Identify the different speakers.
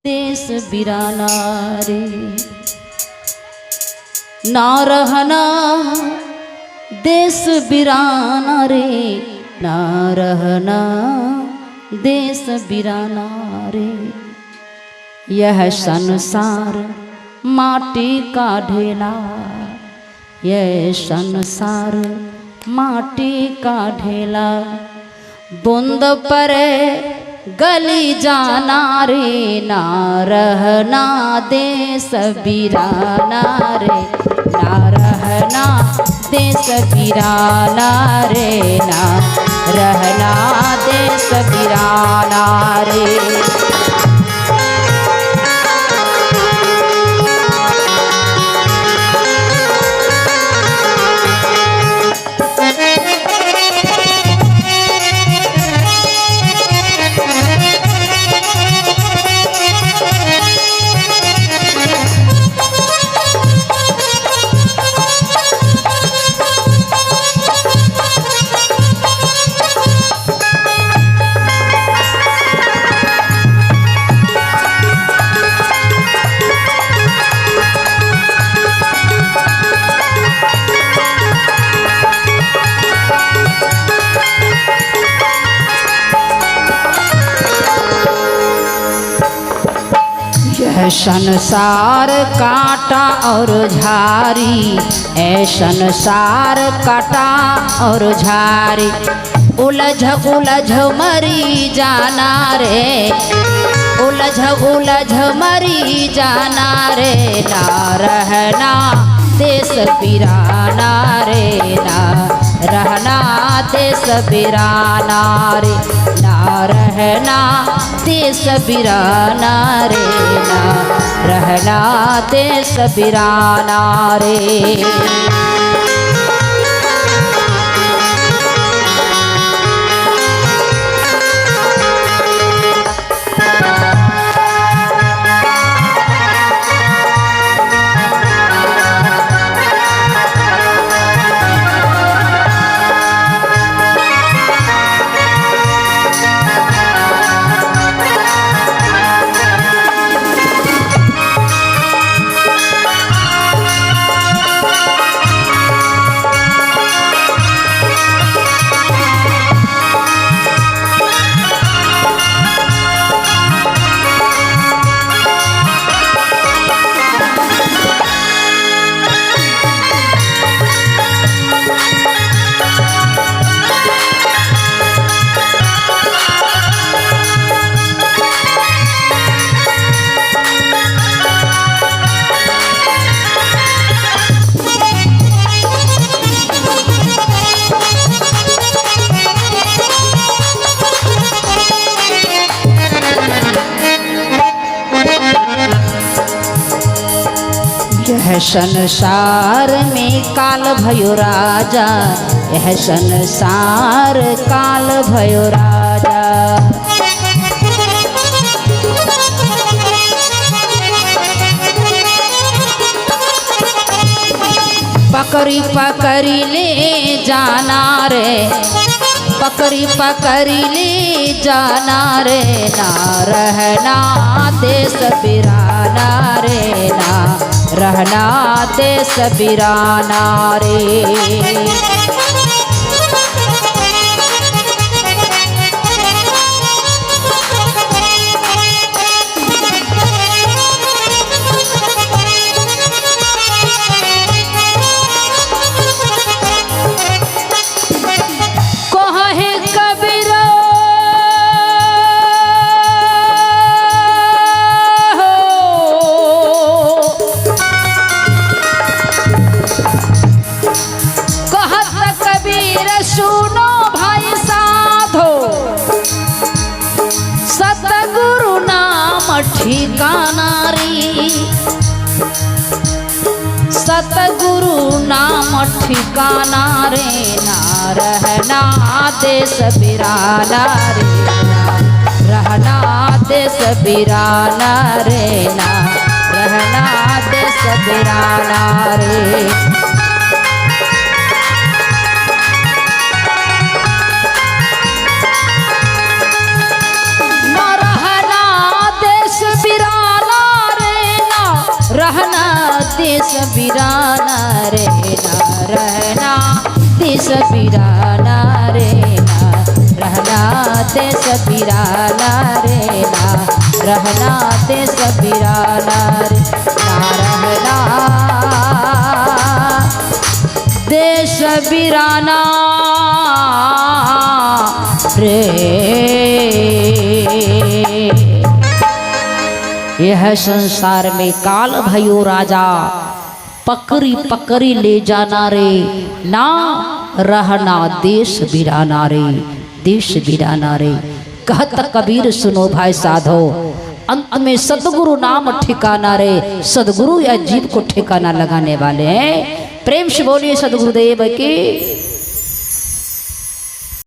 Speaker 1: देश बिराना रे, ना रहना देश बिराना रे, ना रहना देश बिराना रे। यह संसार माटी का ढेला, यह संसार माटी का ढेला। बूंद पर गली जाना रे, ना रहना देश बिराना रे, ना रहना देश बिराना रे, ना रहना देश बिराना रे। संसार कांटा और झारी, ऐ संसार कांटा और झारी। उलझ उलझ मरी जाना रे, उलझ उलझ मरी जाना रे, ना रहना देश बिराना रे, ना रहना देश बिराना रे, ना रहना देश बिराना रे, ना रहना देश बिराना रे। यह संसार में काल भयो राजा, यह संसार काल भयो राजा। पकड़ी पकड़ी ले जाना रे, पकड़ी पकड़ी ले जाना रे, ना रहना देश बिराना रे, ना रहना देश बिराना रे। ठिकाना रे, सतगुरु नाम ठिकाना रे, ना रहना देश बिराना रे, ना रहना देश बिराना रे, ना रहना देश बिराना रे। ना रहना देश बिराना बिराना रे ना रहना देश बिराना रे ना रहना देश बिराना रे ना रहना देश बिराना रे। यह संसार में काल भयो राजा पकड़ी पकड़ी ले जाना रे ना रहना देश बिराना रे देश बिराना रे। कहत कबीर सुनो भाई साधो अंत में सदगुरु नाम ठिकाना रे। सदगुरु या जीव को ठिकाना लगाने वाले हैं। प्रेम से बोलिए सदगुरुदेव की।